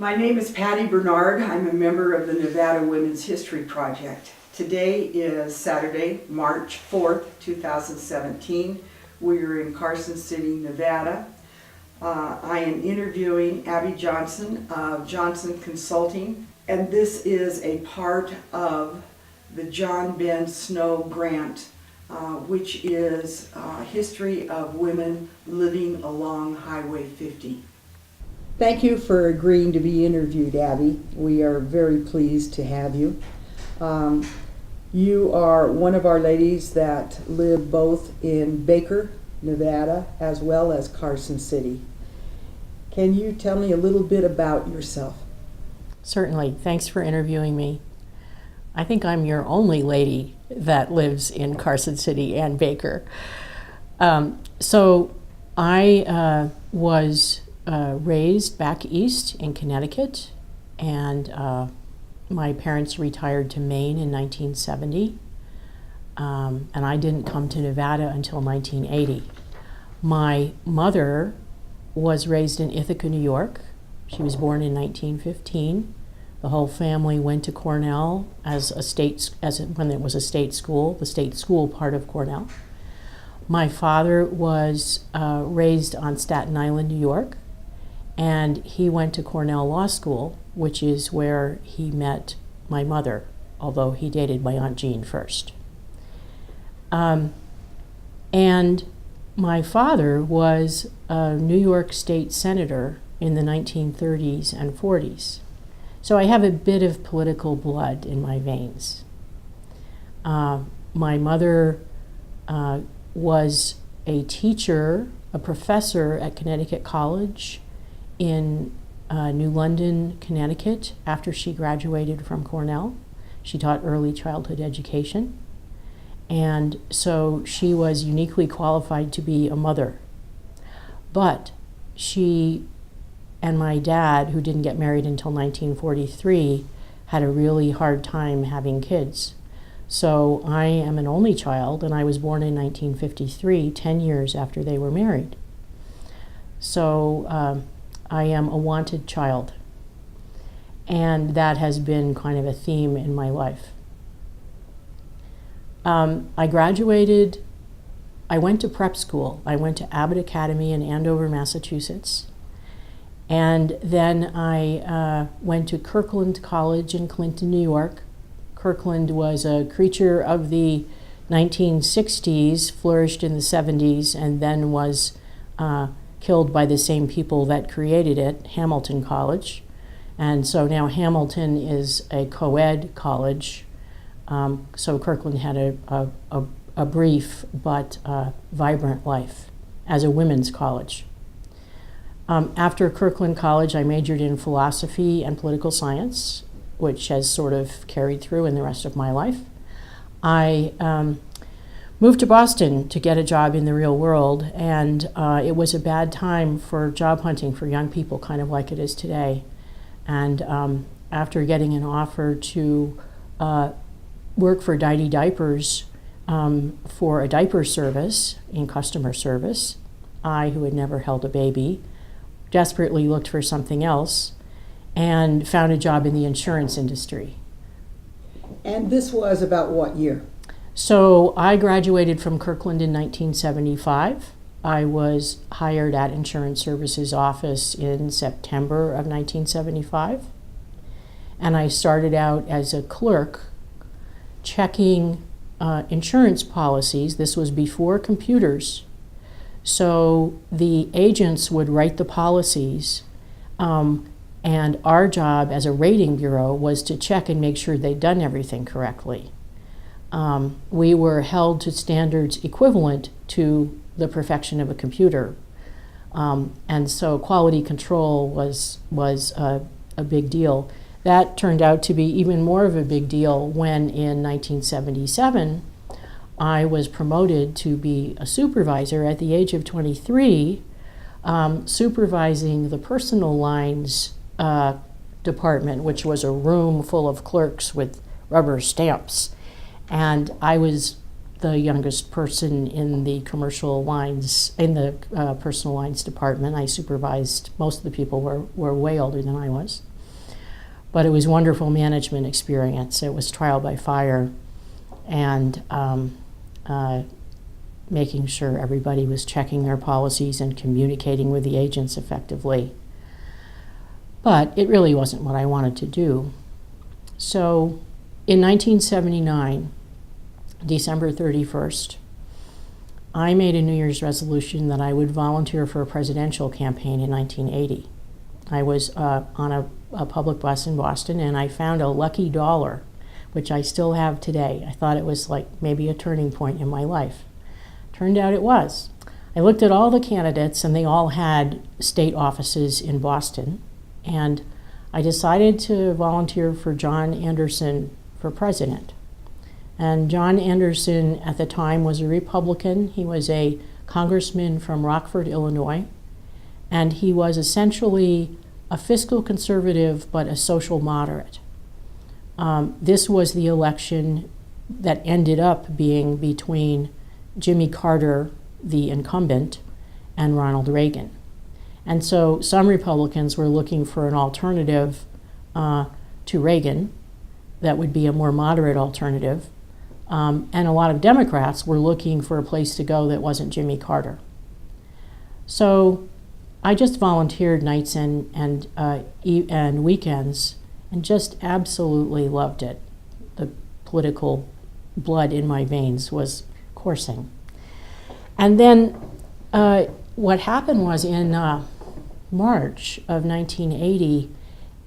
My name is Patty Bernard. I'm a member of the Nevada Women's History Project. Today is Saturday, March 4th, 2017. We are in Carson City, Nevada. I am interviewing Abby Johnson of Johnson Consulting, and this is a part of the John Ben Snow Grant, which is history of women living along Highway 50. Thank you for agreeing to be interviewed, Abby. We are very pleased to have you. You are one of our ladies that live both in Baker, Nevada, as well as Carson City. Can you tell me a little bit about yourself? Certainly. Thanks for interviewing me. I think I'm your only lady that lives in Carson City and Baker. So I was raised back east in Connecticut, and my parents retired to Maine in 1970, and I didn't come to Nevada until 1980. My mother was raised in Ithaca, New York. She was born in 1915. The whole family went to Cornell when it was a state school, the state school part of Cornell. My father was raised on Staten Island, New York, and he went to Cornell Law School, which is where he met my mother, although he dated my Aunt Jean first. And my father was a New York State Senator in the 1930s and 40s. So I have a bit of political blood in my veins. My mother was a teacher, a professor at Connecticut College in New London, Connecticut, after she graduated from Cornell. She taught early childhood education. And so she was uniquely qualified to be a mother. But she and my dad, who didn't get married until 1943, had a really hard time having kids. So I am an only child, and I was born in 1953, 10 years after they were married. So I am a wanted child, and that has been kind of a theme in my life. I graduated, I went to prep school. I went to Abbott Academy in Andover, Massachusetts. And then I went to Kirkland College in Clinton, New York. Kirkland was a creature of the 1960s, flourished in the 70s, and then was killed by the same people that created it, Hamilton College. And so now Hamilton is a co-ed college. So Kirkland had a brief but vibrant life as a women's college. After Kirkland College, I majored in philosophy and political science, which has sort of carried through in the rest of my life. I moved to Boston to get a job in the real world, and it was a bad time for job hunting for young people, kind of like it is today. And after getting an offer to work for Diety Diapers for a diaper service in customer service, I, who had never held a baby, desperately looked for something else and found a job in the insurance industry. And this was about what year? So I graduated from Kirkland in 1975. I was hired at Insurance Services Office in September of 1975. And I started out as a clerk checking insurance policies. This was before computers. So the agents would write the policies, and our job as a rating bureau was to check and make sure they'd done everything correctly. We were held to standards equivalent to the perfection of a computer. And so quality control was a big deal. That turned out to be even more of a big deal when in 1977, I was promoted to be a supervisor at the age of 23, supervising the personal lines department, which was a room full of clerks with rubber stamps. And I was the youngest person in the commercial lines, in the personal lines department. I supervised, most of the people were way older than I was. But it was wonderful management experience. It was trial by fire, and making sure everybody was checking their policies and communicating with the agents effectively. But it really wasn't what I wanted to do. So in 1979, December 31st, I made a New Year's resolution that I would volunteer for a presidential campaign in 1980. I was on a public bus in Boston, and I found a lucky dollar, which I still have today. I thought it was like maybe a turning point in my life. Turned out it was. I looked at all the candidates, and they all had state offices in Boston, and I decided to volunteer for John Anderson for president. And John Anderson at the time was a Republican. He was a congressman from Rockford, Illinois, and he was essentially a fiscal conservative but a social moderate. This was the election that ended up being between Jimmy Carter, the incumbent, and Ronald Reagan. And so some Republicans were looking for an alternative to Reagan that would be a more moderate alternative. And a lot of Democrats were looking for a place to go that wasn't Jimmy Carter. So I just volunteered nights and weekends and just absolutely loved it. The political blood in my veins was coursing. And then what happened was in March of 1980,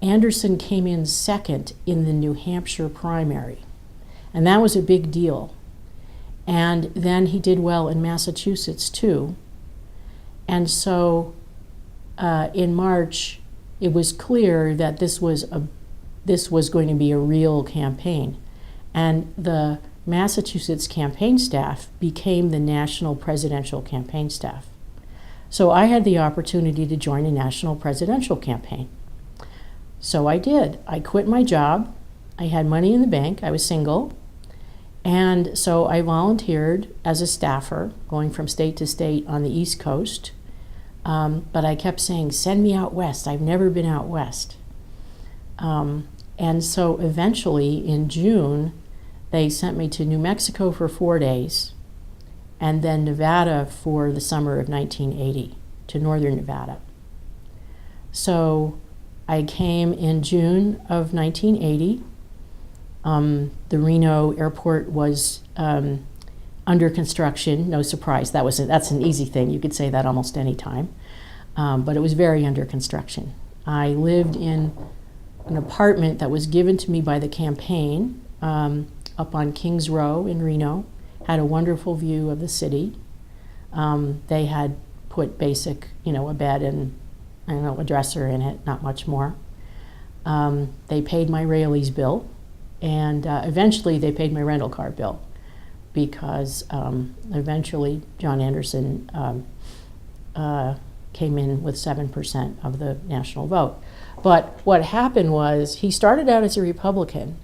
Anderson came in second in the New Hampshire primary. And that was a big deal. And then he did well in Massachusetts too. And so in March, it was clear that this was going to be a real campaign. And the Massachusetts campaign staff became the national presidential campaign staff. So I had the opportunity to join a national presidential campaign. So I did. I quit my job. I had money in the bank. I was single. And so I volunteered as a staffer, going from state to state on the East Coast. But I kept saying, send me out west. I've never been out west. And so eventually in June, they sent me to New Mexico for 4 days, and then Nevada for the summer of 1980, to northern Nevada. So I came in June of 1980. The Reno airport was under construction, no surprise. That's an easy thing. You could say that almost any time. But it was very under construction. I lived in an apartment that was given to me by the campaign up on Kings Row in Reno. Had a wonderful view of the city. They had put basic, a bed and a dresser in it, not much more. They paid my Raley's bill, and eventually they paid my rental car bill, because eventually John Anderson came in with 7% of the national vote. But what happened was he started out as a Republican,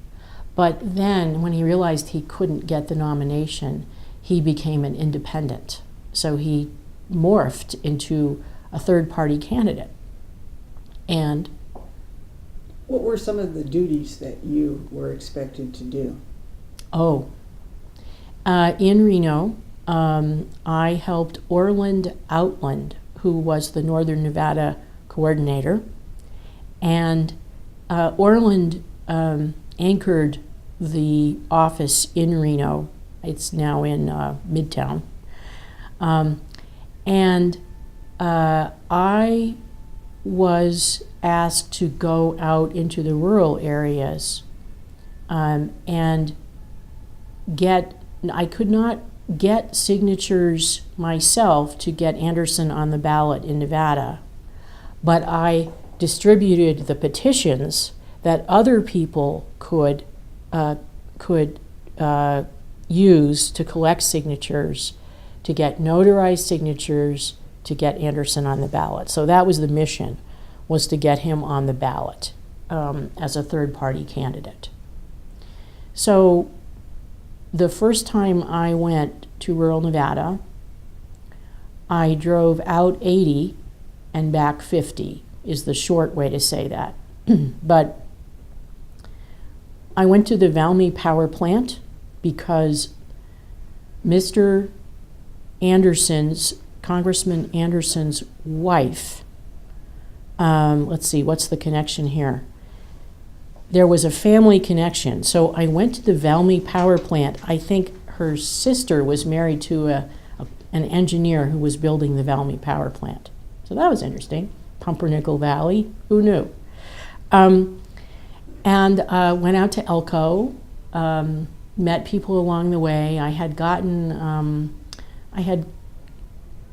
but then when he realized he couldn't get the nomination, he became an independent. So he morphed into a third-party candidate. And what were some of the duties that you were expected to do? In Reno, I helped Orland Outland, who was the Northern Nevada coordinator. And Orland anchored the office in Reno. It's now in Midtown. And I was asked to go out into the rural areas and I could not get signatures myself to get Anderson on the ballot in Nevada, but I distributed the petitions that other people could use to collect signatures, to get notarized signatures, to get Anderson on the ballot. So that was the mission, was to get him on the ballot as a third-party candidate. So the first time I went to rural Nevada, I drove out 80 and back 50 is the short way to say that. But I went to the Valmy power plant because Mr. Anderson's, Congressman Anderson's wife, let's see, what's the connection here? There was a family connection. So I went to the Valmy power plant. I think her sister was married to an engineer who was building the Valmy power plant. So that was interesting. Pumpernickel Valley, who knew? And went out to Elko, met people along the way. I had gotten,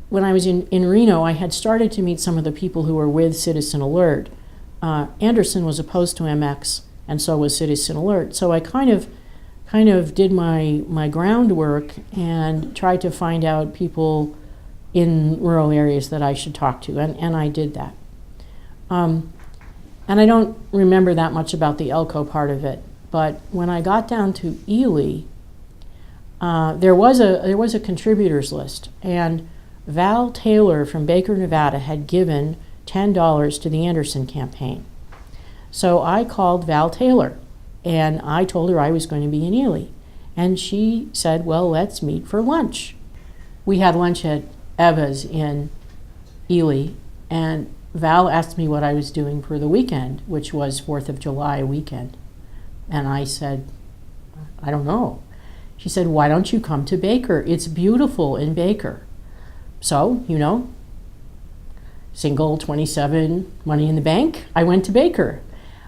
when I was in Reno, I had started to meet some of the people who were with Citizen Alert. Anderson was opposed to MX, and so was Citizen Alert. So I kind of did my groundwork and tried to find out people in rural areas that I should talk to, and I did that. And I don't remember that much about the Elko part of it, but when I got down to Ely, there was a contributors list, and Val Taylor from Baker, Nevada had given $10 to the Anderson campaign. So I called Val Taylor, and I told her I was going to be in Ely. And she said, well, let's meet for lunch. We had lunch at Eva's in Ely, and Val asked me what I was doing for the weekend, which was 4th of July weekend. And I said, I don't know. She said, why don't you come to Baker? It's beautiful in Baker. So, single, 27, money in the bank, I went to Baker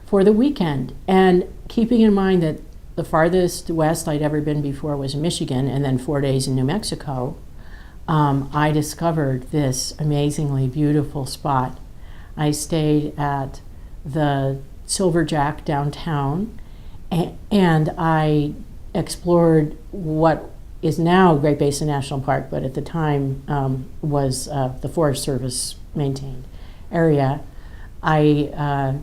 for the weekend. And keeping in mind that the farthest west I'd ever been before was Michigan, and then 4 days in New Mexico, I discovered this amazingly beautiful spot. I stayed at the Silverjack downtown, and I explored what is now Great Basin National Park, but at the time was the Forest Service maintained area. I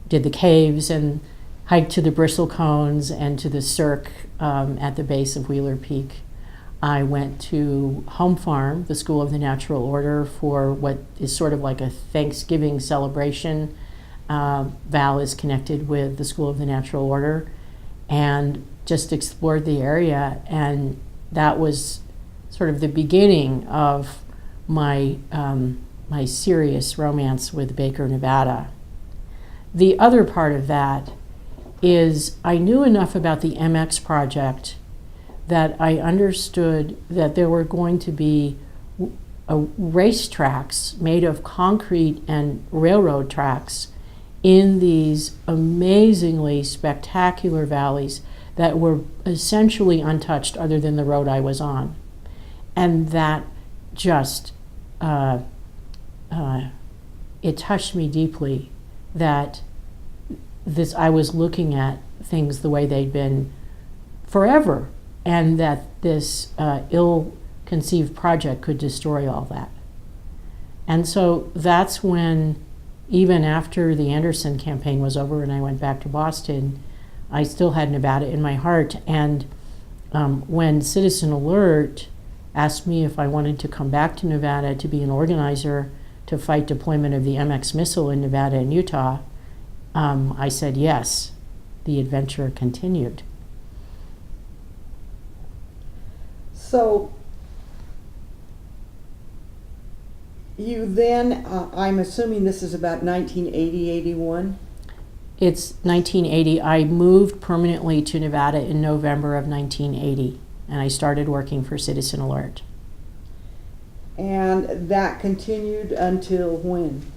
did the caves and hiked to the bristlecones and to the cirque at the base of Wheeler Peak. I went to Home Farm, the School of the Natural Order, for what is sort of like a Thanksgiving celebration. Val is connected with the School of the Natural Order, and just explored the area, and that was sort of the beginning of my my serious romance with Baker, Nevada. The other part of that is I knew enough about the MX project that I understood that there were going to be racetracks made of concrete and railroad tracks in these amazingly spectacular valleys that were essentially untouched other than the road I was on. And that just, it touched me deeply that I was looking at things the way they'd been forever, and that this ill-conceived project could destroy all that. And so that's when, even after the Anderson campaign was over and I went back to Boston, I still had Nevada in my heart. And when Citizen Alert asked me if I wanted to come back to Nevada to be an organizer to fight deployment of the MX missile in Nevada and Utah, I said yes. The adventure continued. So you then, I'm assuming this is about 1980, 81? It's 1980. I moved permanently to Nevada in November of 1980, and I started working for Citizen Alert. And that continued until when?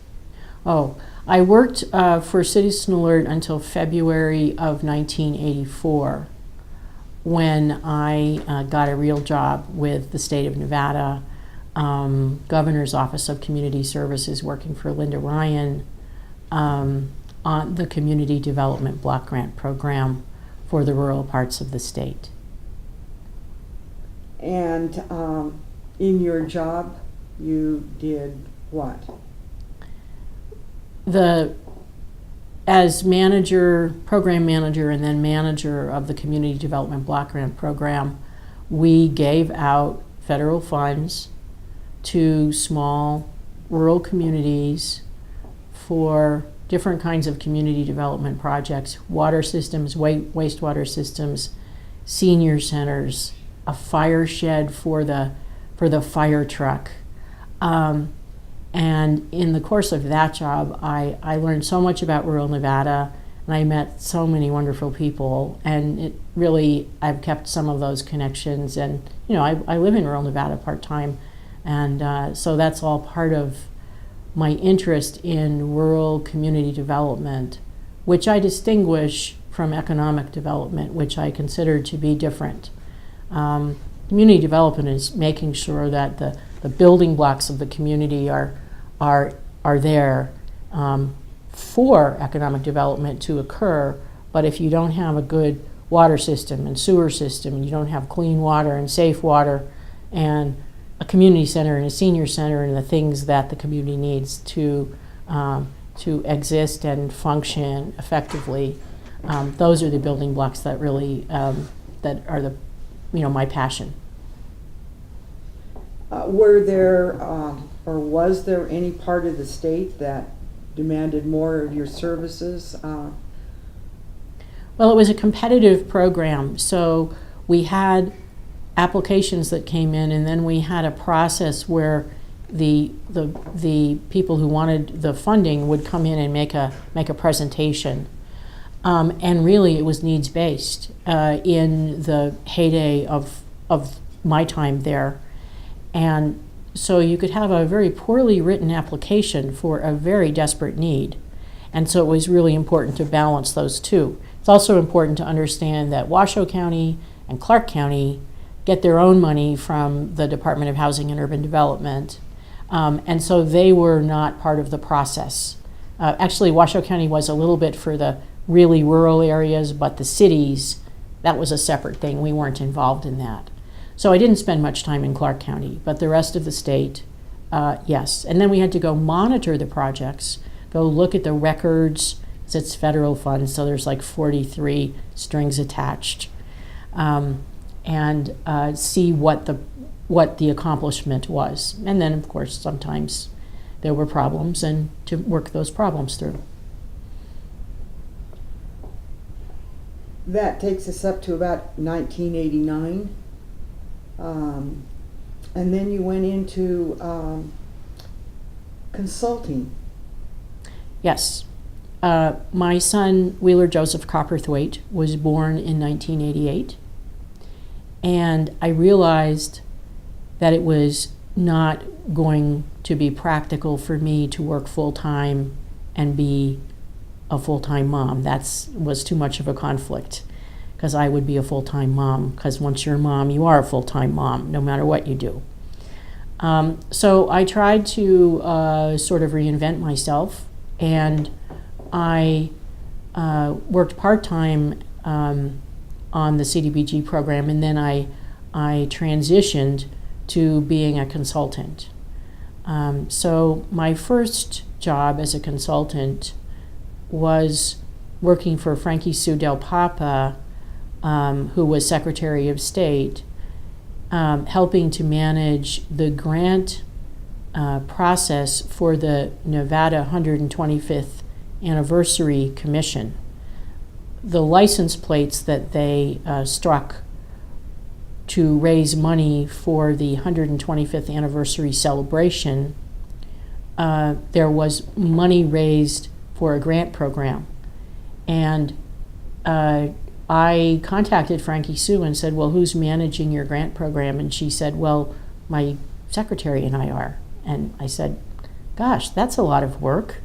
Oh, I worked for Citizen Alert until February of 1984, when I got a real job with the state of Nevada, Governor's Office of Community Services, working for Linda Ryan on the Community Development Block Grant Program for the rural parts of the state. And in your job, you did what? As manager, program manager, and then manager of the Community Development Block Grant Program, we gave out federal funds to small rural communities for different kinds of community development projects, water systems, wastewater systems, senior centers, a fire shed for the fire truck. And in the course of that job, I learned so much about rural Nevada, and I met so many wonderful people, and it really, I've kept some of those connections. And I live in rural Nevada part-time, and so that's all part of my interest in rural community development, which I distinguish from economic development, which I consider to be different. Community development is making sure that the building blocks of the community are there for economic development to occur. But if you don't have a good water system and sewer system, and you don't have clean water and safe water and a community center and a senior center and the things that the community needs to exist and function effectively, those are the building blocks that really that are my passion. Were there or was there any part of the state that demanded more of your services? Well, it was a competitive program, so we had applications that came in, and then we had a process where the people who wanted the funding would come in and make a presentation, and really it was needs based in the heyday of my time there, and so you could have a very poorly written application for a very desperate need, and so it was really important to balance those two. It's also important to understand that Washoe County and Clark County get their own money from the Department of Housing and Urban Development, and so they were not part of the process. Actually, Washoe County was a little bit for the really rural areas, but the cities, that was a separate thing. We weren't involved in that. So I didn't spend much time in Clark County, but the rest of the state, yes. And then we had to go monitor the projects, go look at the records, 'cause it's federal funds, so there's like 43 strings attached, and see what the accomplishment was. And then, of course, sometimes there were problems, and to work those problems through. That takes us up to about 1989. And then you went into consulting. Yes. My son, Wheeler Joseph Copperthwaite, was born in 1988. And I realized that it was not going to be practical for me to work full-time and be a full-time mom. That was too much of a conflict, because I would be a full-time mom, because once you're a mom, you are a full-time mom, no matter what you do. So I tried to sort of reinvent myself, and I worked part-time on the CDBG program, and then I transitioned to being a consultant. So my first job as a consultant was working for Frankie Sue Del Papa, who was Secretary of State, helping to manage the grant process for the Nevada 125th Anniversary Commission. The license plates that they struck to raise money for the 125th anniversary celebration, there was money raised for a grant program. And I contacted Frankie Sue and said, well, who's managing your grant program? And she said, well, my secretary and I are. And I said, gosh, that's a lot of work.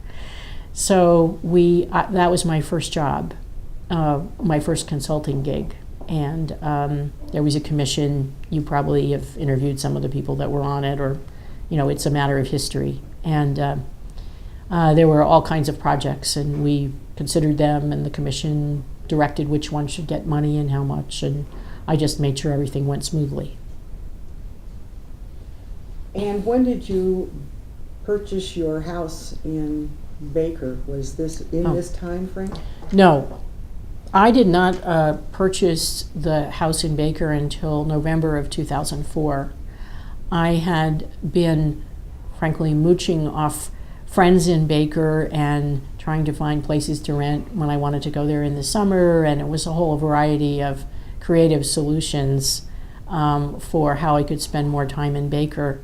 So that was my first job, my first consulting gig. And there was a commission. You probably have interviewed some of the people that were on it, or, it's a matter of history. And there were all kinds of projects, and we considered them, and the commission directed which one should get money and how much, and I just made sure everything went smoothly. And when did you purchase your house in Baker? Was this in this time frame? No, I did not purchase the house in Baker until November of 2004. I had been, frankly, mooching off friends in Baker and trying to find places to rent when I wanted to go there in the summer, and it was a whole variety of creative solutions for how I could spend more time in Baker.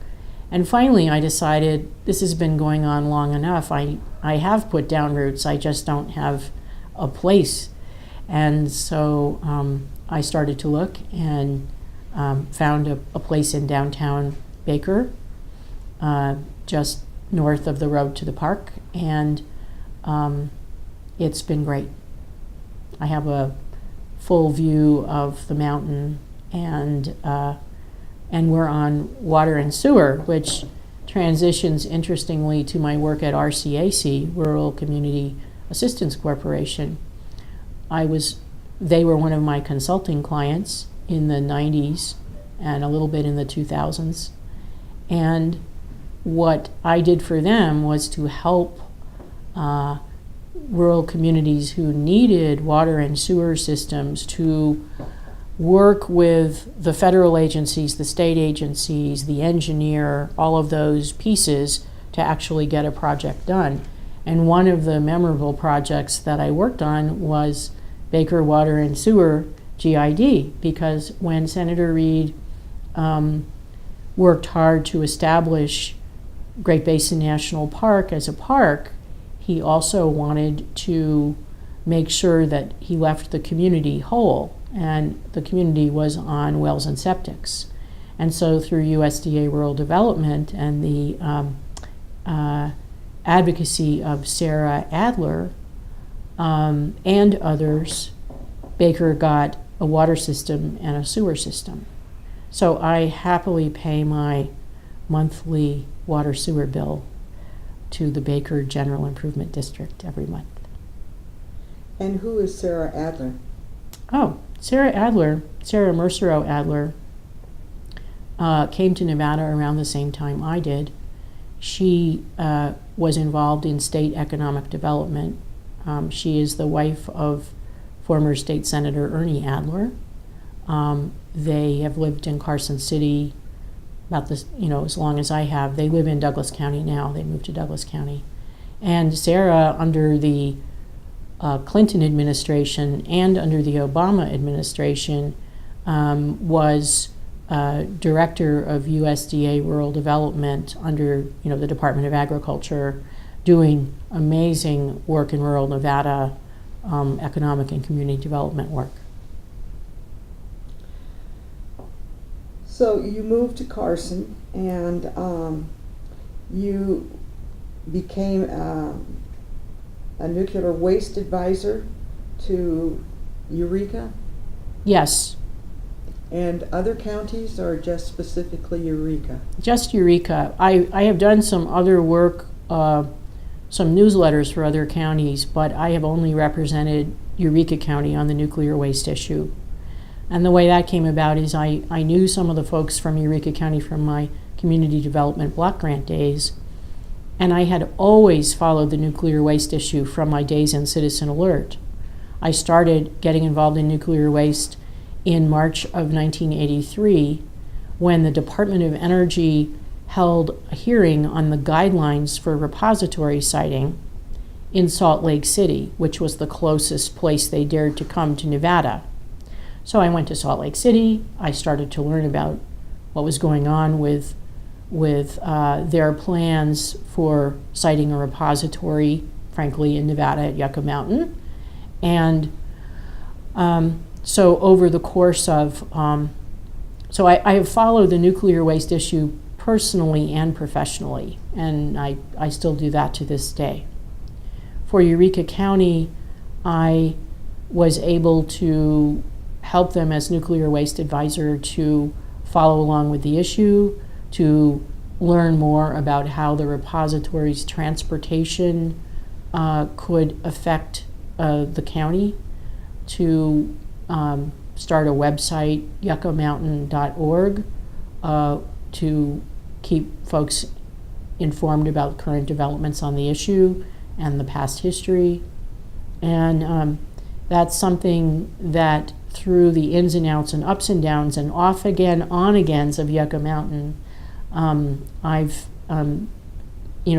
And finally, I decided this has been going on long enough. I have put down roots, I just don't have a place. And so I started to look and found a place in downtown Baker, just north of the road to the park, and it's been great. I have a full view of the mountain, and we're on water and sewer, which transitions interestingly to my work at RCAC, Rural Community Assistance Corporation. They were one of my consulting clients in the 90s and a little bit in the 2000s. And what I did for them was to help rural communities who needed water and sewer systems to work with the federal agencies, the state agencies, the engineer, all of those pieces to actually get a project done. And one of the memorable projects that I worked on was Baker Water and Sewer GID, because when Senator Reed worked hard to establish Great Basin National Park as a park, he also wanted to make sure that he left the community whole, and the community was on wells and septics. And so through USDA Rural Development and the advocacy of Sarah Adler and others, Baker got a water system and a sewer system. So I happily pay my monthly water sewer bill to the Baker General Improvement District every month. And who is Sarah Adler? Oh, Sarah Mercero Adler came to Nevada around the same time I did. She was involved in state economic development. She is the wife of former state senator Ernie Adler. They have lived in Carson City about this, as long as I have. They live in Douglas County now. They moved to Douglas County. And Sarah, under the Clinton administration and under the Obama administration, was director of USDA Rural Development under the Department of Agriculture, doing amazing work in rural Nevada, economic and community development work. So you moved to Carson, and you became a nuclear waste advisor to Eureka? Yes. And other counties, or just specifically Eureka? Just Eureka. I have done some other work, some newsletters for other counties, but I have only represented Eureka County on the nuclear waste issue. And the way that came about is I knew some of the folks from Eureka County from my community development block grant days, and I had always followed the nuclear waste issue from my days in Citizen Alert. I started getting involved in nuclear waste in March of 1983 when the Department of Energy held a hearing on the guidelines for repository siting in Salt Lake City, which was the closest place they dared to come to Nevada. So I went to Salt Lake City. I started to learn about what was going on with their plans for siting a repository, frankly, in Nevada at Yucca Mountain. And so over the course of, so I have followed the nuclear waste issue personally and professionally, and I still do that to this day. For Eureka County, I was able to help them as nuclear waste advisor to follow along with the issue, to learn more about how the repository's transportation could affect the county, to start a website, yuccamountain.org, to keep folks informed about current developments on the issue and the past history. And that's something that through the ins and outs and ups and downs and off again, on agains of Yucca Mountain, I've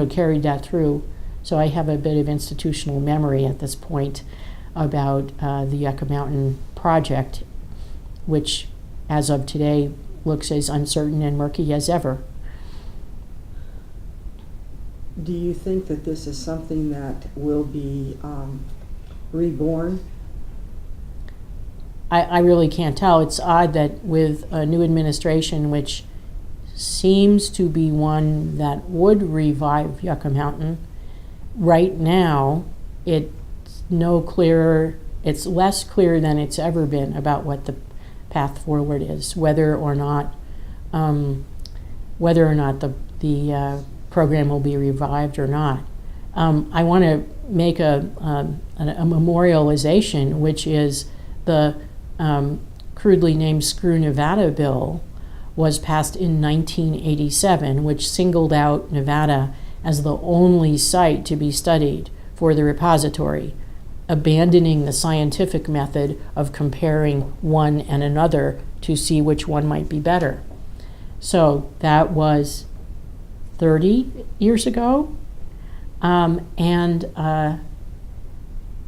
carried that through. So I have a bit of institutional memory at this point about the Yucca Mountain project, which as of today looks as uncertain and murky as ever. Do you think that this is something that will be reborn? I really can't tell. It's odd that with a new administration, which seems to be one that would revive Yucca Mountain, right now it's less clear than it's ever been about what the path forward is, whether or not the program will be revived or not. I want to make a memorialization, which is the crudely named Screw Nevada bill was passed in 1987, which singled out Nevada as the only site to be studied for the repository, abandoning the scientific method of comparing one and another to see which one might be better. So that was 30 years ago. And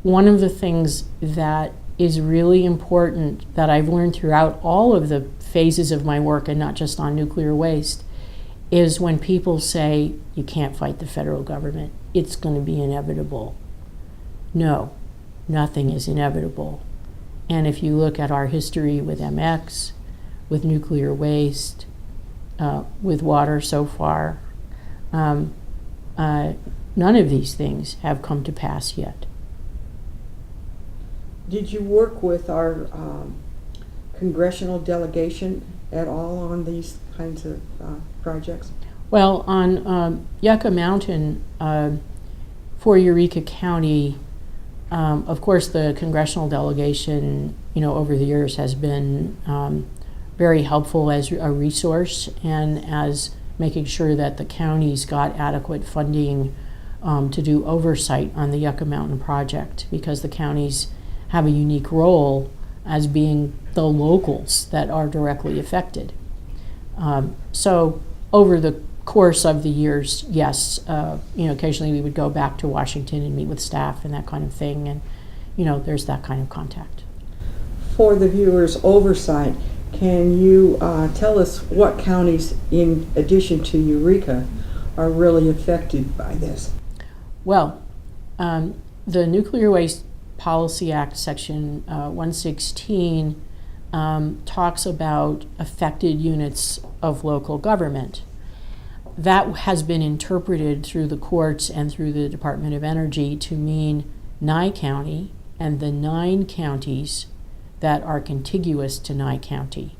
one of the things that is really important that I've learned throughout all of the phases of my work, and not just on nuclear waste, is when people say you can't fight the federal government, it's going to be inevitable. No, nothing is inevitable. And if you look at our history with MX, with nuclear waste, with water so far, none of these things have come to pass yet. Did you work with our congressional delegation at all on these kinds of projects? Well, on Yucca Mountain, for Eureka County, of course the congressional delegation, over the years has been very helpful as a resource and as making sure that the counties got adequate funding to do oversight on the Yucca Mountain project, because the counties have a unique role as being the locals that are directly affected. So over the course of the years, yes, occasionally we would go back to Washington and meet with staff and that kind of thing, and there's that kind of contact. For the viewers' oversight, can you tell us what counties, in addition to Eureka, are really affected by this? Well, the Nuclear Waste Policy Act, Section 116, talks about affected units of local government. That has been interpreted through the courts and through the Department of Energy to mean Nye County and the 9 counties that are contiguous to Nye County.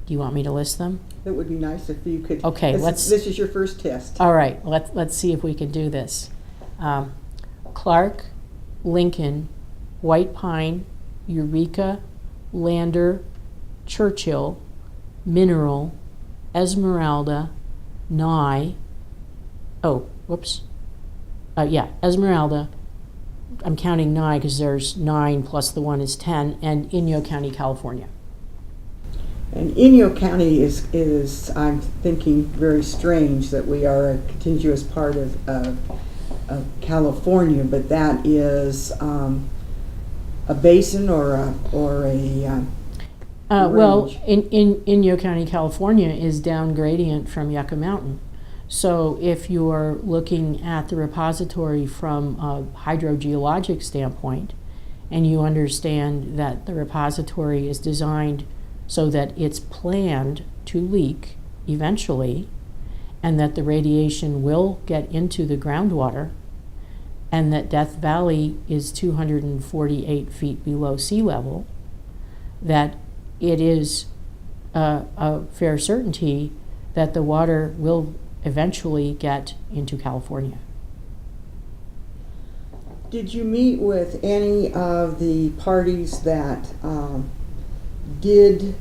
Do you want me to list them? It would be nice if you could. Okay, this is your first test. All right, let's see if we can do this. Clark, Lincoln, White Pine, Eureka, Lander, Churchill, Mineral, Esmeralda, Nye. Esmeralda. I'm counting Nye because there's 9 plus the 1 is 10, and Inyo County, California. And Inyo County is I'm thinking, very strange that we are a contiguous part of California, but that is a basin or a well, range. in Inyo County, California is down gradient from Yucca Mountain. So if you're looking at the repository from a hydrogeologic standpoint, and you understand that the repository is designed so that it's planned to leak eventually, and that the radiation will get into the groundwater, and that Death Valley is 248 feet below sea level, that it is a fair certainty that the water will eventually get into California. Did you meet with any of the parties that did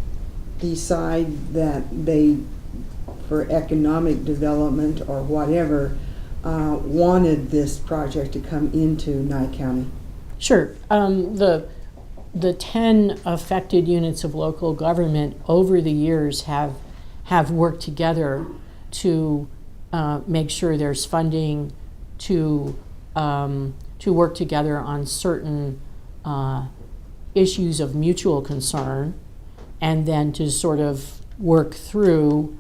decide that they, for economic development or whatever, wanted this project to come into Nye County? Sure. The 10 affected units of local government over the years have worked together to make sure there's funding to work together on certain issues of mutual concern, and then to sort of work through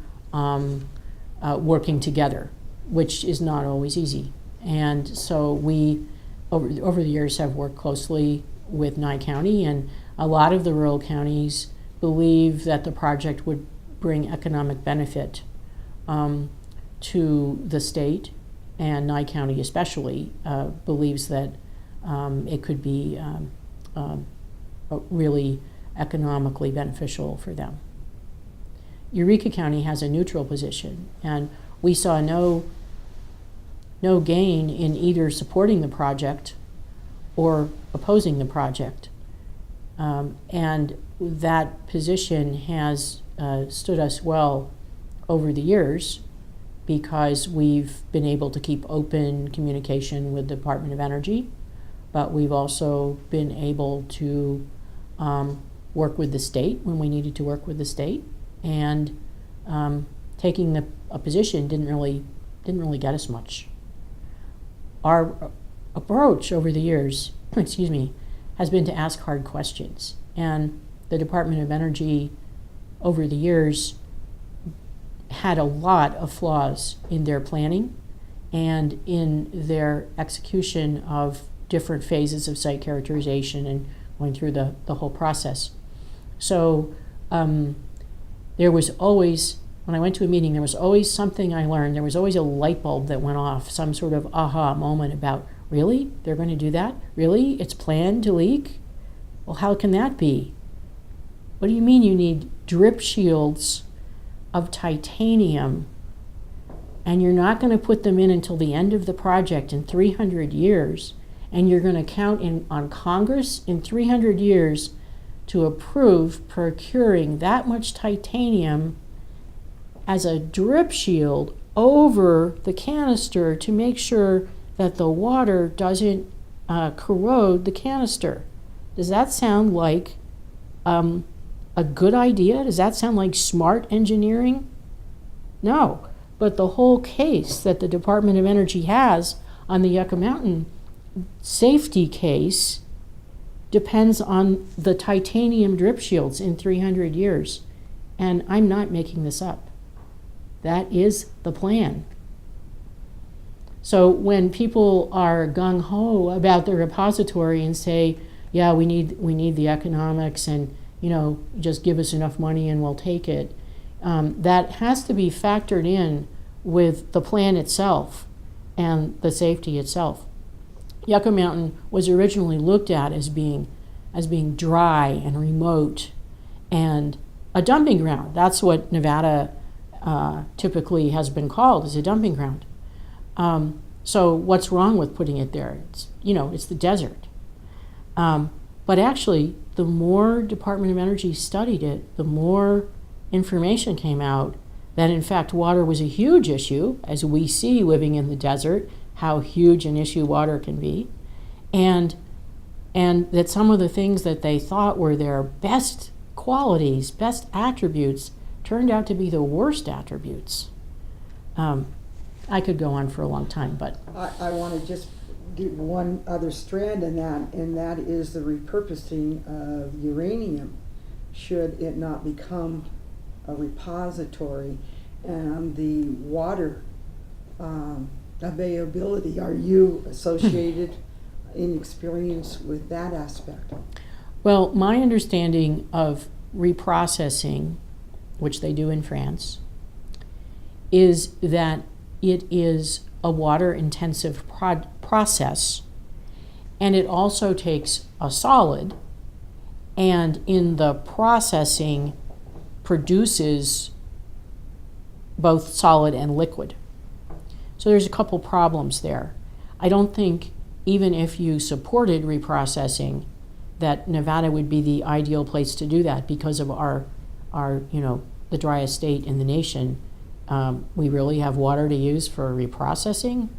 working together, which is not always easy. And so we, over the years, have worked closely with Nye County, and a lot of the rural counties believe that the project would bring economic benefit to the state, and Nye County especially believes that it could be really economically beneficial for them. Eureka County has a neutral position, and we saw no gain in either supporting the project or opposing the project. And that position has stood us well over the years, because we've been able to keep open communication with the Department of Energy, but we've also been able to work with the state when we needed to work with the state, and taking a position didn't really get us much. Our approach over the years, excuse me, has been to ask hard questions, and the Department of Energy over the years had a lot of flaws in their planning and in their execution of different phases of site characterization and going through the whole process. So there was always, when I went to a meeting, there was always something I learned. There was always a light bulb that went off, some sort of aha moment about, really? They're going to do that? Really? It's planned to leak? Well, how can that be? What do you mean you need drip shields of titanium, and you're not going to put them in until the end of the project in 300 years, and you're going to count on Congress in 300 years to approve procuring that much titanium as a drip shield over the canister to make sure that the water doesn't corrode the canister? Does that sound like a good idea? Does that sound like smart engineering? No, but the whole case that the Department of Energy has on the Yucca Mountain safety case depends on the titanium drip shields in 300 years. And I'm not making this up. That is the plan. So when people are gung-ho about the repository and say, yeah, we need the economics, and just give us enough money and we'll take it, that has to be factored in with the plan itself and the safety itself. Yucca Mountain was originally looked at as being dry and remote and a dumping ground. That's what Nevada typically has been called, as a dumping ground. So what's wrong with putting it there? It's the desert. But actually, the more Department of Energy studied it, the more information came out that, in fact, water was a huge issue, as we see living in the desert, how huge an issue water can be, and that some of the things that they thought were their best qualities, best attributes, turned out to be the worst attributes. I could go on for a long time, but I want to just do one other strand in that, and that is the repurposing of uranium, should it not become a repository, and the water availability. Are you associated in experience with that aspect? Well, my understanding of reprocessing, which they do in France, is that it is a water-intensive process, and it also takes a solid, and in the processing produces both solid and liquid. So there's a couple problems there. I don't think, even if you supported reprocessing, that Nevada would be the ideal place to do that because of our the driest state in the nation. We really have water to use for reprocessing?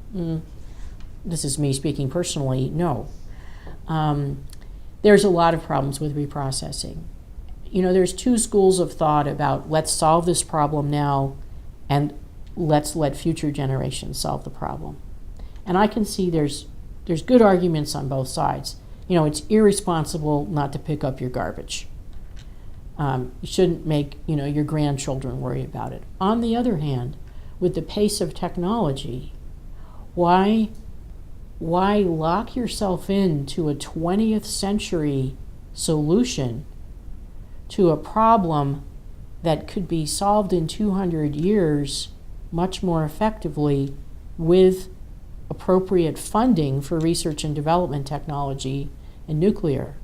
This is me speaking personally, no. There's a lot of problems with reprocessing. There's two schools of thought about let's solve this problem now and let's let future generations solve the problem. And I can see there's good arguments on both sides. You know, it's irresponsible not to pick up your garbage. You shouldn't make, you know, your grandchildren worry about it. On the other hand, with the pace of technology, why lock yourself into a 20th century solution to a problem that could be solved in 200 years much more effectively with appropriate funding for research and development technology and nuclear?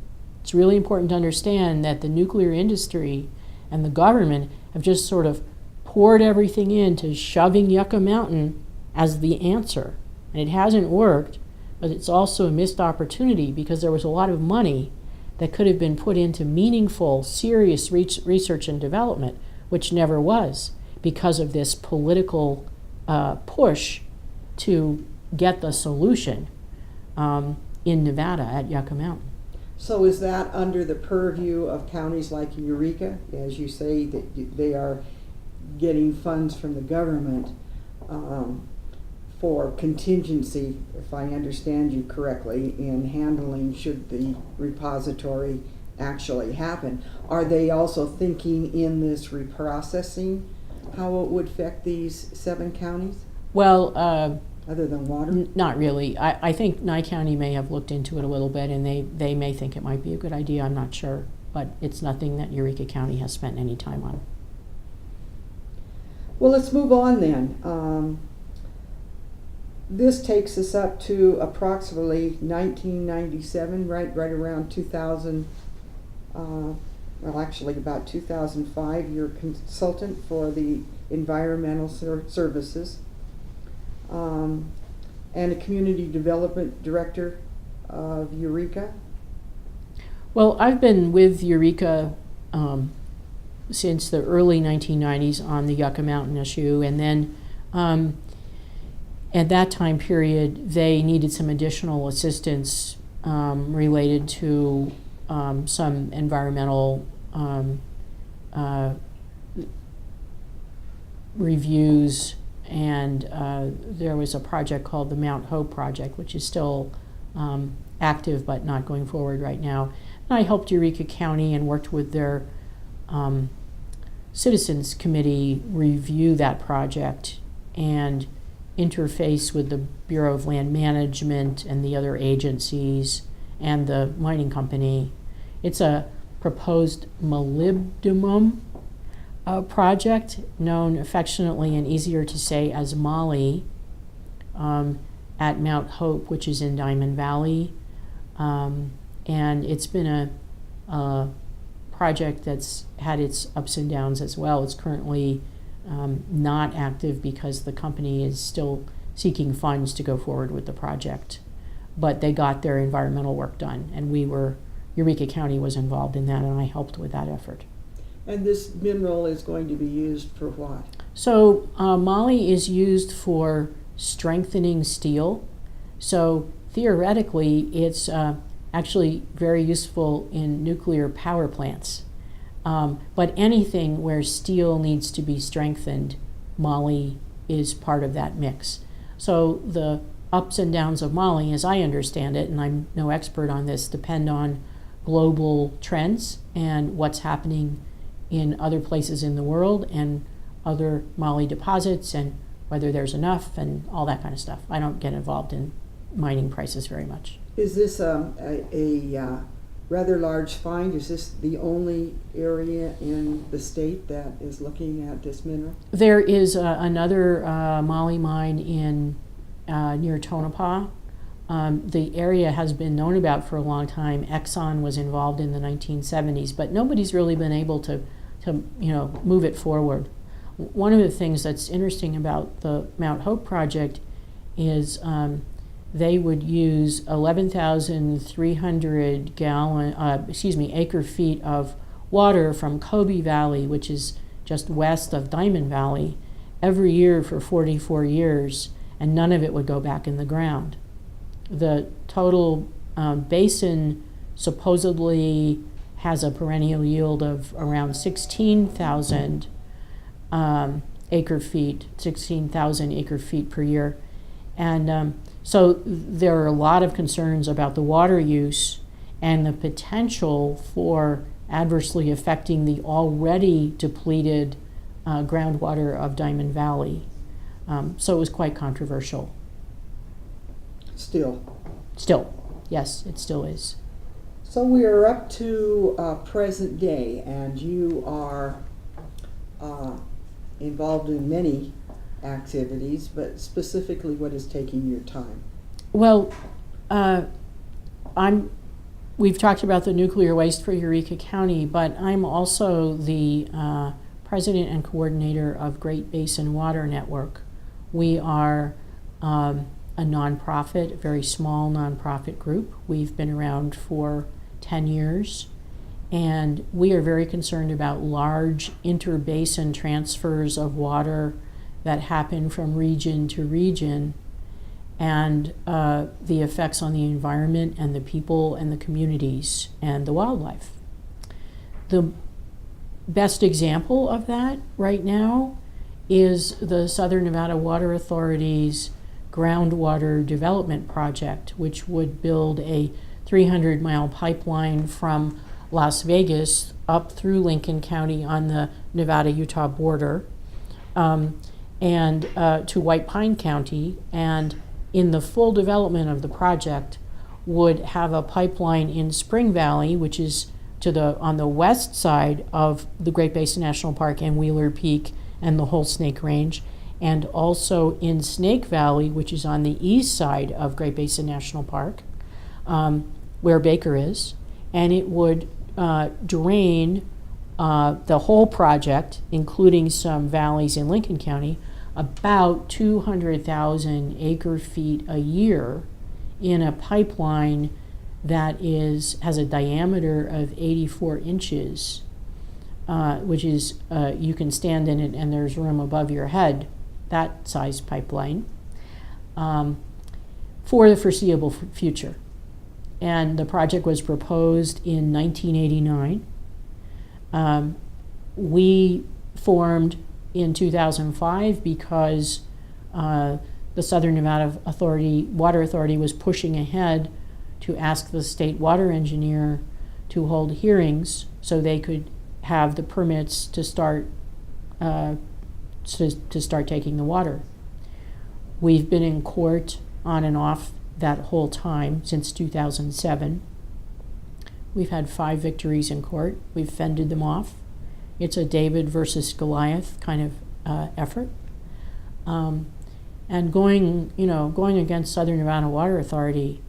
It's really important to understand that the nuclear industry and the government have just sort of poured everything into shoving Yucca Mountain as the answer. And it hasn't worked, but it's also a missed opportunity because there was a lot of money that could have been put into meaningful, serious research and development, which never was because of this political push to get the solution in Nevada at Yucca Mountain. So is that under the purview of counties like Eureka? As you say, that they are getting funds from the government for contingency, if I understand you correctly, in handling should the repository actually happen. Are they also thinking in this reprocessing how it would affect these 7 counties? Well, other than water? Not really. I think Nye County may have looked into it a little bit, and they may think it might be a good idea. I'm not sure. But it's nothing that Eureka County has spent any time on. Well, let's move on then. This takes us up to approximately 1997, right around 2000. Well, actually about 2005. You're consultant for the environmental services. And a community development director of Eureka. Well, I've been with Eureka since the early 1990s on the Yucca Mountain issue, and then at that time period, they needed some additional assistance related to some environmental reviews. And there was a project called the Mount Hope Project, which is still active but not going forward right now. And I helped Eureka County and worked with their Citizens Committee review that project and interface with the Bureau of Land Management and the other agencies and the mining company. It's a proposed molybdenum project known affectionately and easier to say as Molly at Mount Hope, which is in Diamond Valley. And it's been a project that's had its ups and downs as well. It's currently not active because the company is still seeking funds to go forward with the project. But they got their environmental work done, and Eureka County was involved in that, and I helped with that effort. And this mineral is going to be used for what? So moly is used for strengthening steel. So theoretically, it's actually very useful in nuclear power plants. But anything where steel needs to be strengthened, moly is part of that mix. So the ups and downs of moly, as I understand it, and I'm no expert on this, depend on global trends and what's happening in other places in the world and other moly deposits and whether there's enough and all that kind of stuff. I don't get involved in mining prices very much. Is this a rather large find? Is this the only area in the state that is looking at this mineral? There is another moly mine in near Tonopah. The area has been known about for a long time. Exxon was involved in the 1970s, but nobody's really been able to move it forward. One of the things that's interesting about the Mount Hope project is they would use 11,300 acre feet of water from Kobe Valley, which is just west of Diamond Valley, every year for 44 years, and none of it would go back in the ground. The total basin supposedly has a perennial yield of around 16,000 acre feet, 16,000 acre feet per year. And so there are a lot of concerns about the water use and the potential for adversely affecting the already depleted groundwater of Diamond Valley. So it was quite controversial. Still. Still, yes, it still is. So we are up to present day, and you are involved in many activities, but specifically what is taking your time? Well, we've talked about the nuclear waste for Eureka County, but I'm also the president and coordinator of Great Basin Water Network. We are a nonprofit, a very small nonprofit group. We've been around for 10 years, and we are very concerned about large interbasin transfers of water that happen from region to region, and the effects on the environment and the people and the communities and the wildlife. The best example of that right now is the Southern Nevada Water Authority's Groundwater Development Project, which would build a 300-mile pipeline from Las Vegas up through Lincoln County on the Nevada-Utah border and to White Pine County, and in the full development of the project would have a pipeline in Spring Valley, which is on the west side of the Great Basin National Park and Wheeler Peak and the whole Snake Range, and also in Snake Valley, which is on the east side of Great Basin National Park, where Baker is, and it would drain the whole project, including some valleys in Lincoln County, about 200,000 acre feet a year in a pipeline that has a diameter of 84 inches, which is, you can stand in it and there's room above your head, that size pipeline, for the foreseeable future. And the project was proposed in 1989. We formed in 2005 because the Southern Nevada Water Authority was pushing ahead to ask the state water engineer to hold hearings so they could have the permits to start taking the water. We've been in court on and off that whole time since 2007. We've had 5 victories in court. We've fended them off. It's a David versus Goliath kind of effort. And going against Southern Nevada Water Authority,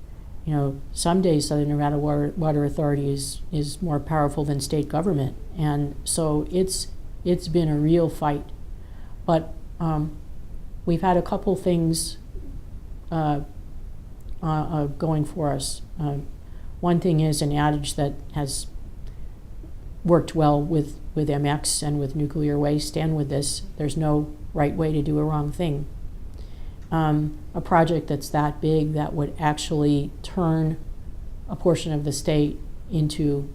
some days Southern Nevada Water Authority is more powerful than state government. And so it's been a real fight. But we've had a couple things going for us. One thing is an adage that has worked well with MX and with nuclear waste and with this: there's no right way to do a wrong thing. A project that's that big that would actually turn a portion of the state into,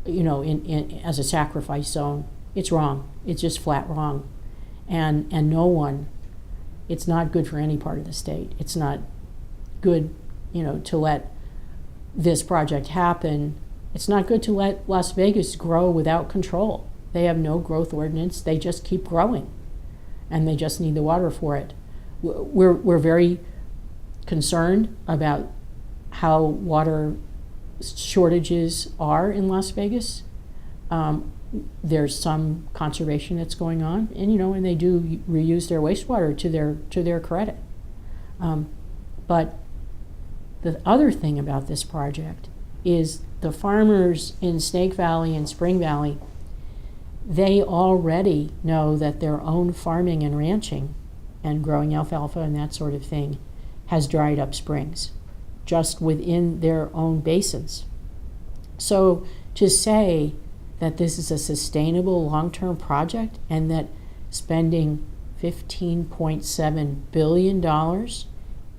as a sacrifice zone, it's wrong. It's just flat wrong. And no one, it's not good for any part of the state. It's not good, to let this project happen. It's not good to let Las Vegas grow without control. They have no growth ordinance. They just keep growing, and they just need the water for it. We're very concerned about how water shortages are in Las Vegas. There's some conservation that's going on, and they do reuse their wastewater to their credit. But the other thing about this project is the farmers in Snake Valley and Spring Valley, they already know that their own farming and ranching and growing alfalfa and that sort of thing has dried up springs just within their own basins. So to say that this is a sustainable long-term project and that spending $15.7 billion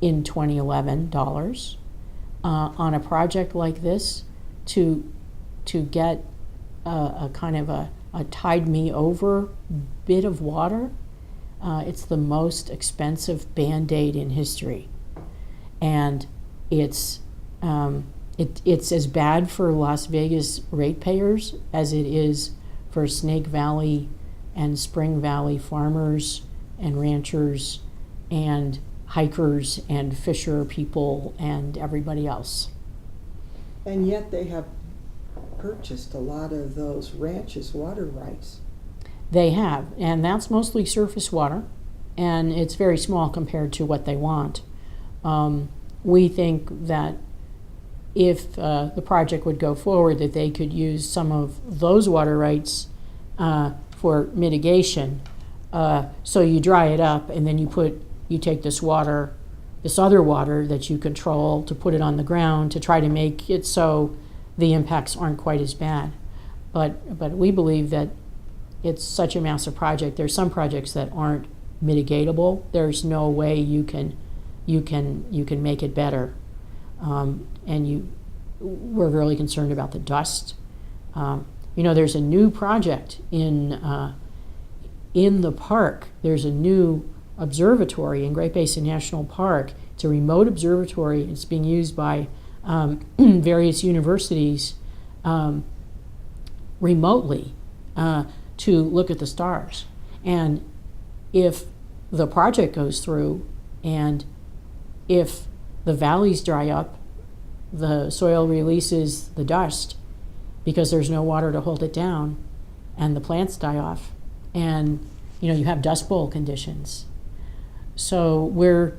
in 2011 dollars on a project like this to get a kind of a tide me over bit of water It's the most expensive Band-Aid in history. And it's as bad for Las Vegas ratepayers as it is for Snake Valley and Spring Valley farmers and ranchers and hikers and fisher people and everybody else. And yet they have purchased a lot of those ranches' water rights. They have, and that's mostly surface water, and it's very small compared to what they want. We think that if the project would go forward, that they could use some of those water rights for mitigation. So you dry it up, and then you take this water, this other water that you control, to put it on the ground to try to make it so the impacts aren't quite as bad. But we believe that it's such a massive project. There's some projects that aren't mitigatable. There's no way you can make it better. We're really concerned about the dust. There's a new project in the park. There's a new observatory in Great Basin National Park. It's a remote observatory. It's being used by various universities remotely to look at the stars. And if the project goes through, and if the valleys dry up, the soil releases the dust because there's no water to hold it down, and the plants die off, and you have dust bowl conditions. So we're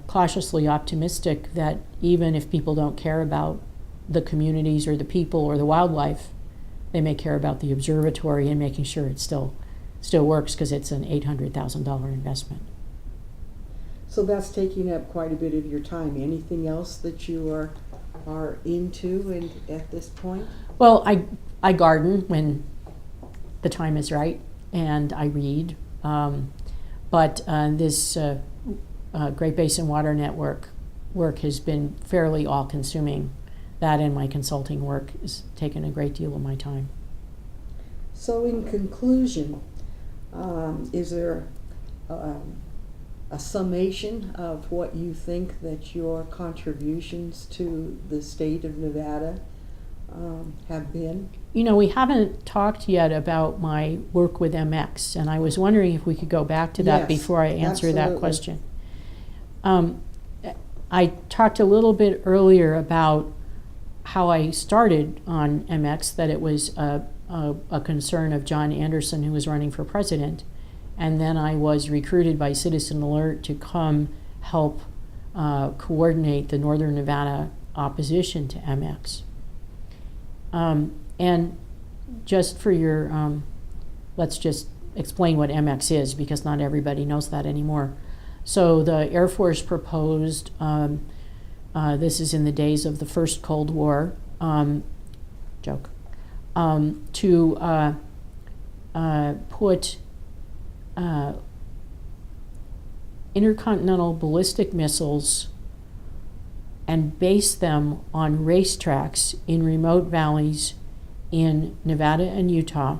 cautiously optimistic that even if people don't care about the communities or the people or the wildlife, they may care about the observatory and making sure it still works, because it's an $800,000 investment. So that's taking up quite a bit of your time. Anything else that you are into at this point? Well, I garden when the time is right, and I read. But this Great Basin Water Network work has been fairly all-consuming. That and my consulting work has taken a great deal of my time. So in conclusion, is there a summation of what you think that your contributions to the state of Nevada have been? We haven't talked yet about my work with MX, and I was wondering if we could go back to that before I answer that question. I talked a little bit earlier about how I started on MX, that it was a concern of John Anderson, who was running for president, and then I was recruited by Citizen Alert to come help coordinate the Northern Nevada opposition to MX. And just for your, let's just explain what MX is, because not everybody knows that anymore. So the Air Force proposed, this is in the days of the first Cold War, to put intercontinental ballistic missiles and base them on racetracks in remote valleys in Nevada and Utah.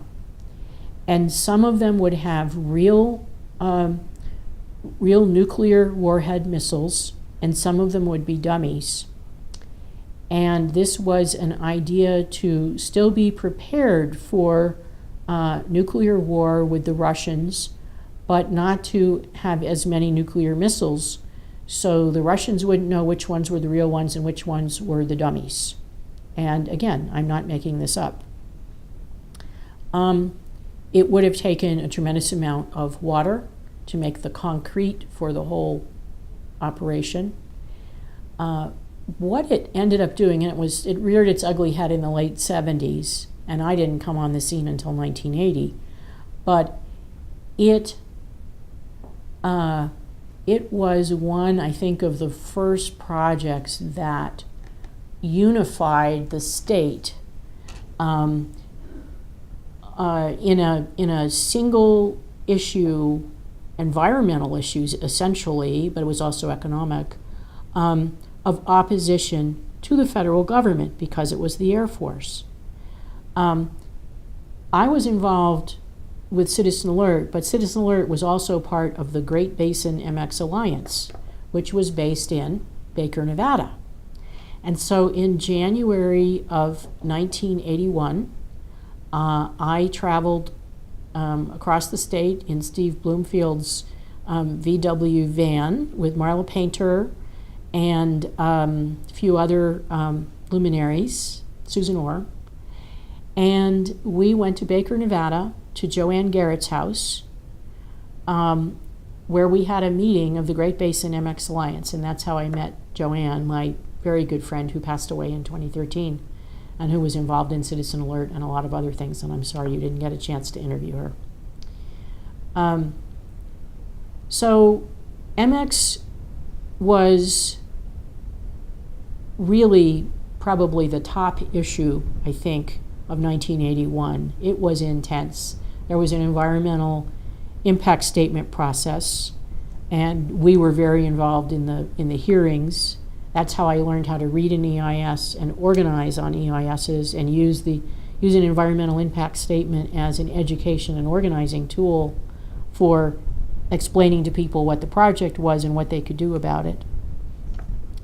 And some of them would have real nuclear warhead missiles, and some of them would be dummies. And this was an idea to still be prepared for nuclear war with the Russians, but not to have as many nuclear missiles, so the Russians wouldn't know which ones were the real ones and which ones were the dummies. And again, I'm not making this up. It would have taken a tremendous amount of water to make the concrete for the whole operation. What it ended up doing, and it reared its ugly head in the late 70s, and I didn't come on the scene until 1980, but it was one, I think, of the first projects that unified the state in a single issue, environmental issues essentially, but it was also economic, of opposition to the federal government, because it was the Air Force. I was involved with Citizen Alert, but Citizen Alert was also part of the Great Basin MX Alliance, which was based in Baker, Nevada. And so in January of 1981, I traveled across the state in Steve Bloomfield's VW van with Marla Painter and a few other luminaries, Susan Orr. And we went to Baker, Nevada, to Joanne Garrett's house, where we had a meeting of the Great Basin MX Alliance. And that's how I met Joanne, my very good friend who passed away in 2013 and who was involved in Citizen Alert and a lot of other things. And I'm sorry you didn't get a chance to interview her. So MX was really probably the top issue, I think, of 1981. It was intense. There was an environmental impact statement process, and we were very involved in the hearings. That's how I learned how to read an EIS and organize on EISs and use an environmental impact statement as an education and organizing tool for explaining to people what the project was and what they could do about it.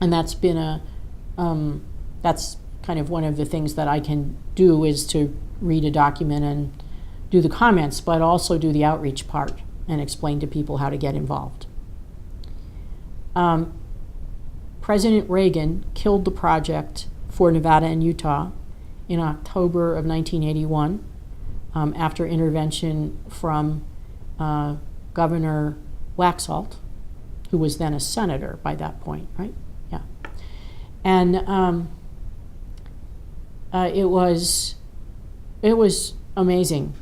And that's been that's kind of one of the things that I can do, is to read a document and do the comments, but also do the outreach part and explain to people how to get involved. President Reagan killed the project for Nevada and Utah in October of 1981 after intervention from Governor Waxalt, who was then a senator by that point, right? Yeah. And it was amazing.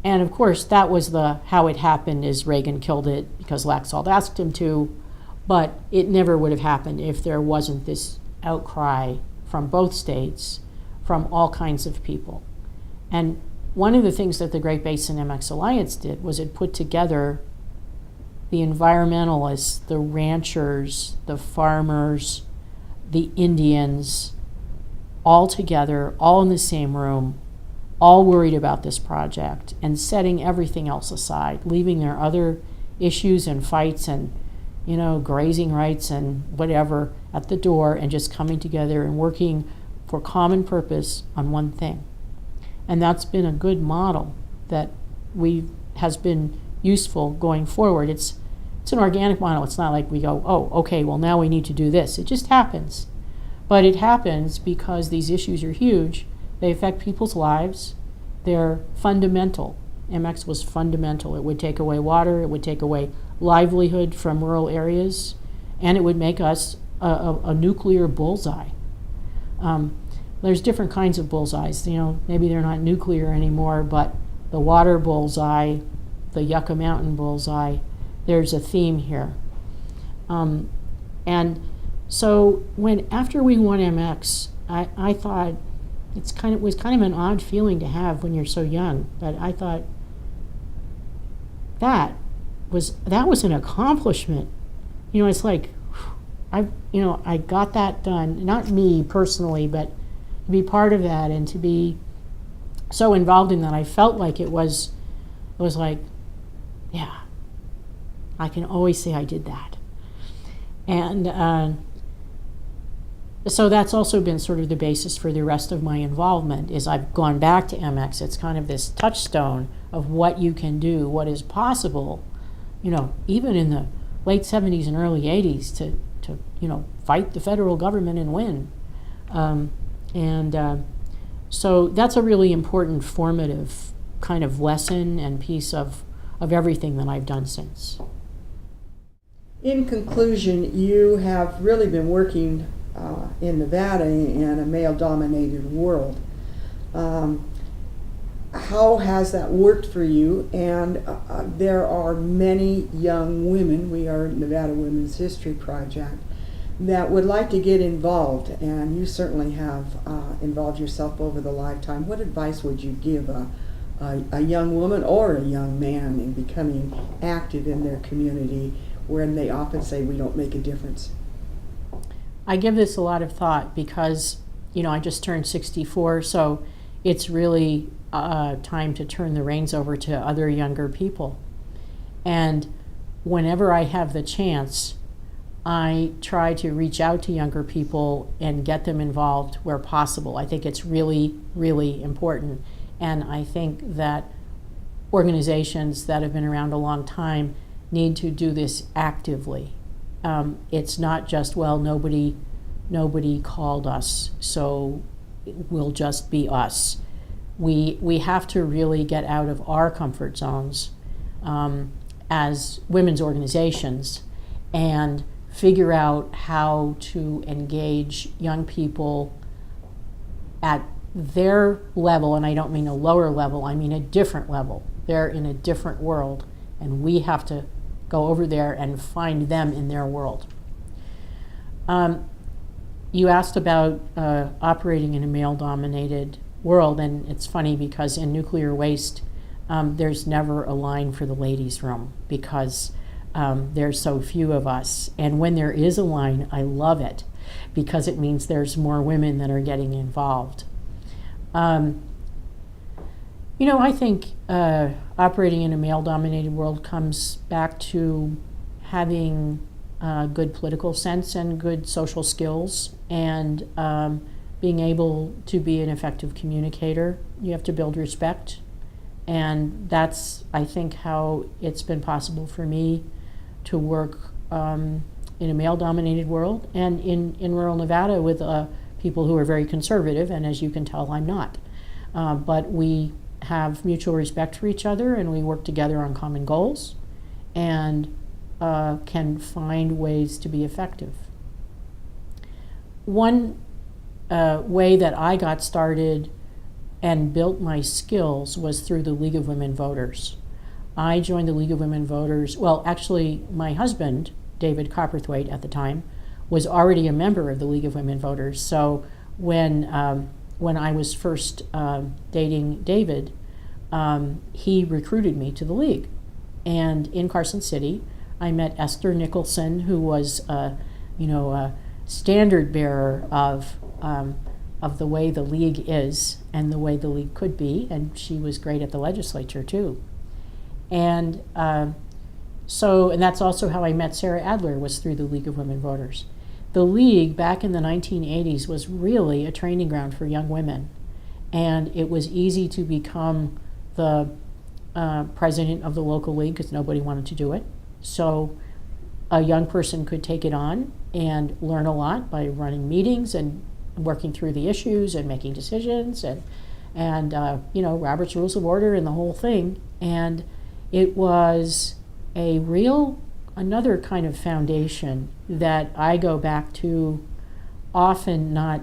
And of course, that was how it happened, is Reagan killed it because Waxalt asked him to, but it never would have happened if there wasn't this outcry from both states, from all kinds of people. And one of the things that the Great Basin MX Alliance did was it put together the environmentalists, the ranchers, the farmers, the Indians, all together, all in the same room, all worried about this project and setting everything else aside, leaving their other issues and fights and, grazing rights and whatever at the door, and just coming together and working for common purpose on one thing. And that's been a good model that has been useful going forward. It's an organic model. It's not like we go, oh, okay, well, now we need to do this. It just happens. But it happens because these issues are huge. They affect people's lives. They're fundamental. MX was fundamental. It would take away water. It would take away livelihood from rural areas. And it would make us a nuclear bullseye. There's different kinds of bullseyes. Maybe they're not nuclear anymore, but the water bullseye, the Yucca Mountain bullseye, there's a theme here. And so after we won MX, I thought it was kind of an odd feeling to have when you're so young, but I thought that was an accomplishment. It's like I got that done. Not me personally, but to be part of that and to be so involved in that, I felt like it was like, yeah, I can always say I did that. And so that's also been sort of the basis for the rest of my involvement, is I've gone back to MX. It's kind of this touchstone of what you can do, what is possible, even in the late 70s and early 80s to fight the federal government and win. So that's a really important formative kind of lesson and piece of everything that I've done since. In conclusion, you have really been working in Nevada in a male-dominated world. How has that worked for you? And there are many young women, we are Nevada Women's History Project, that would like to get involved, and you certainly have involved yourself over the lifetime. What advice would you give a young woman or a young man in becoming active in their community, when they often say we don't make a difference? I give this a lot of thought because, I just turned 64, so it's really time to turn the reins over to other younger people. And whenever I have the chance, I try to reach out to younger people and get them involved where possible. I think it's really, really important. And I think that organizations that have been around a long time need to do this actively. It's not just, well, nobody called us, so we'll just be us. We have to really get out of our comfort zones as women's organizations and figure out how to engage young people at their level, and I don't mean a lower level, I mean a different level. They're in a different world, and we have to go over there and find them in their world. You asked about operating in a male-dominated world, and it's funny because in nuclear waste, there's never a line for the ladies' room because there's so few of us. And when there is a line, I love it because it means there's more women that are getting involved. I think operating in a male-dominated world comes back to having good political sense and good social skills and being able to be an effective communicator. You have to build respect. And that's, I think, how it's been possible for me to work in a male-dominated world and in rural Nevada with people who are very conservative, and as you can tell, I'm not. But we have mutual respect for each other, and we work together on common goals, and can find ways to be effective. One way that I got started and built my skills was through the League of Women Voters. I joined the League of Women Voters, well, actually, my husband, David Copperthwaite at the time, was already a member of the League of Women Voters. So when I was first dating David, he recruited me to the League. And in Carson City, I met Esther Nicholson, who was a standard bearer of the way the League is and the way the League could be, and she was great at the legislature too. And and that's also how I met Sarah Adler, was through the League of Women Voters. The League back in the 1980s was really a training ground for young women, and it was easy to become the president of the local league because nobody wanted to do it. So a young person could take it on and learn a lot by running meetings and working through the issues and making decisions and Robert's Rules of Order and the whole thing. And it was another kind of foundation that I go back to often, not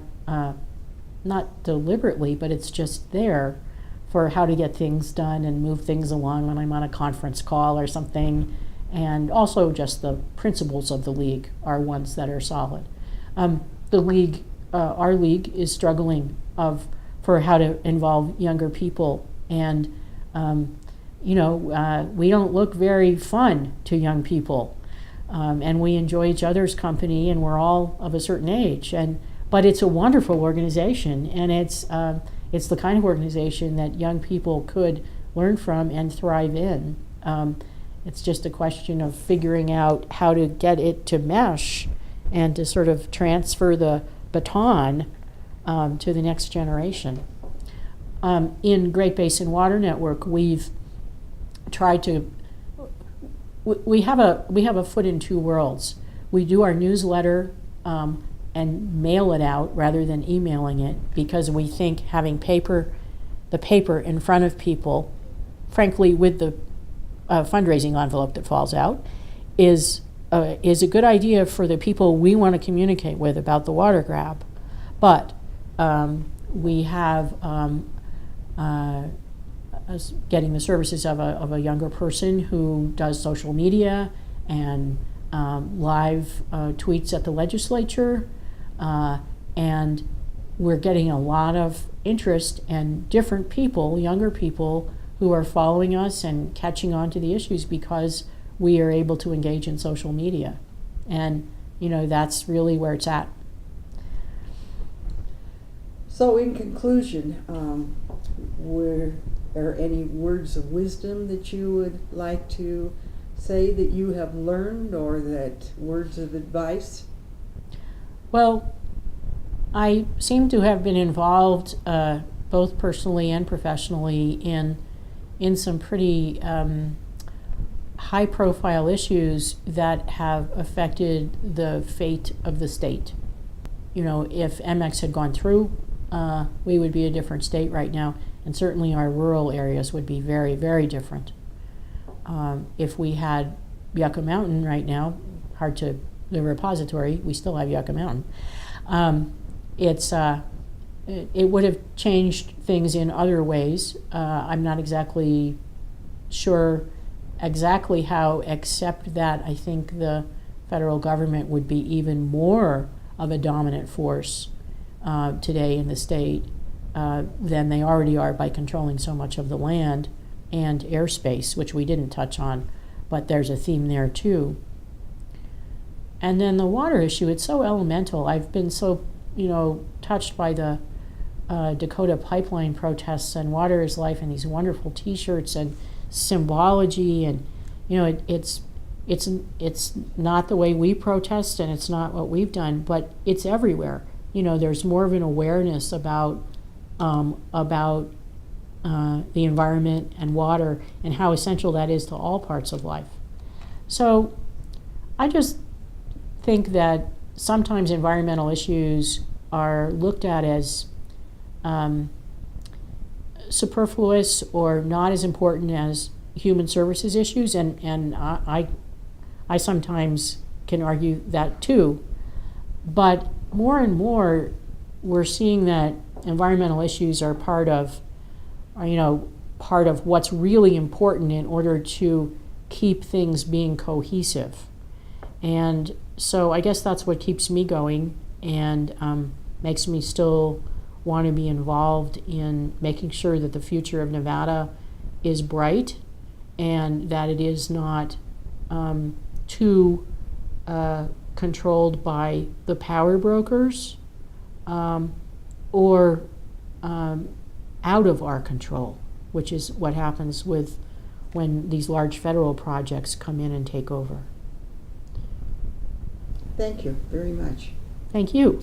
deliberately, but it's just there for how to get things done and move things along when I'm on a conference call or something. And also just the principles of the League are ones that are solid. The League, our League, is struggling for how to involve younger people, and we don't look very fun to young people, and we enjoy each other's company, and we're all of a certain age, but it's a wonderful organization, and it's the kind of organization that young people could learn from and thrive in. It's just a question of figuring out how to get it to mesh and to sort of transfer the baton to the next generation. In Great Basin Water Network, we've tried to, we have a foot in two worlds. We do our newsletter and mail it out rather than emailing it, because we think having the paper in front of people, frankly, with the fundraising envelope that falls out, is a good idea for the people we want to communicate with about the water grab. But we have getting the services of a younger person who does social media and live tweets at the legislature, and we're getting a lot of interest and different people, younger people, who are following us and catching on to the issues because we are able to engage in social media. And, that's really where it's at. So in conclusion, were there any words of wisdom that you would like to say that you have learned, or that words of advice? Well, I seem to have been involved both personally and professionally in some pretty high-profile issues that have affected the fate of the state. You know, if MX had gone through, we would be a different state right now, and certainly our rural areas would be very, very different. If we had Yucca Mountain right now, the repository, we still have Yucca Mountain. It would have changed things in other ways. I'm not exactly sure exactly how, except that I think the federal government would be even more of a dominant force today in the state than they already are by controlling so much of the land and airspace, which we didn't touch on, but there's a theme there too. And then the water issue, it's so elemental. I've been so, touched by the Dakota pipeline protests and Water is Life and these wonderful T-shirts and symbology, and it's not the way we protest, and it's not what we've done, but it's everywhere. There's more of an awareness about the environment and water and how essential that is to all parts of life. So I just think that sometimes environmental issues are looked at as superfluous or not as important as human services issues, and I sometimes can argue that too. But more and more, we're seeing that environmental issues are part of what's really important in order to keep things being cohesive. And so I guess that's what keeps me going and makes me still want to be involved in making sure that the future of Nevada is bright and that it is not too controlled by the power brokers or out of our control, which is what happens when these large federal projects come in and take over. Thank you very much. Thank you.